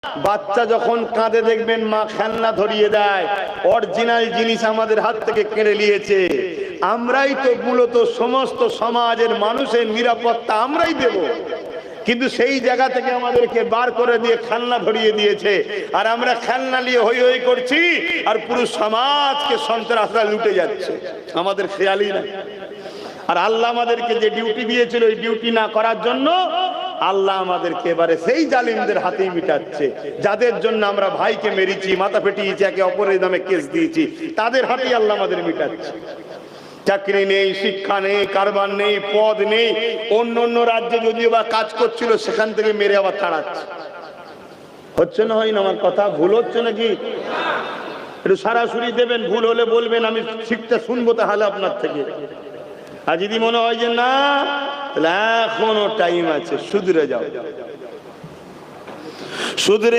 বাচ্চা যখন কাঁদে দেখবেন মা খেলনা ধরিয়ে দেয়, অরিজিনাল জিনিস আমাদের হাত থেকে কেড়ে নিয়েছে। আমরাই তো মূলত সমস্ত সমাজের মানুষের নিরাপত্তা আমরাই দেব, কিন্তু সেই জায়গা থেকে আমাদেরকে বার করে দিয়ে খেলনা ধরিয়ে দিয়েছে, আর আমরা খেলনা নিয়ে হই হই করছি, আর পুরো সমাজকে সন্ত্রাসরা লুটে যাচ্ছে, আমাদের খেয়ালই না। আর আল্লাহ আমাদেরকে যে ডিউটি দিয়েছিল ওই ডিউটি না করার জন্য আল্লাহ আমাদেরকে এবারে সেই জালিমদের হাতেই মিটাচ্ছে। যাদের জন্য আমরা ভাইকে মেরেছি, মাথা ফেটিয়েছি, একে অপরের নামে কেস দিয়েছি, তাদের হাতেই আল্লাহ আমাদের মিটাচ্ছে। চাকরি নেই, শিক্ষা নেই, কারবার নেই, পদ নেই, অন্য অন্য রাজ্যে যদিও বা কাজ করছিল সেখান থেকে মেরে আবার তাড়াচ্ছে। হচ্ছে না, হয় না? আমার কথা ভুল হচ্ছে নাকি? একটু সরাসরি দেবেন, ভুল হলে বলবেন, আমি শিখতে শুনবো তাহলে আপনার থেকে। আর যদি মনে হয় যে না, তাহলে এখনো টাইম আছে, শুধরে যাও, শুধরে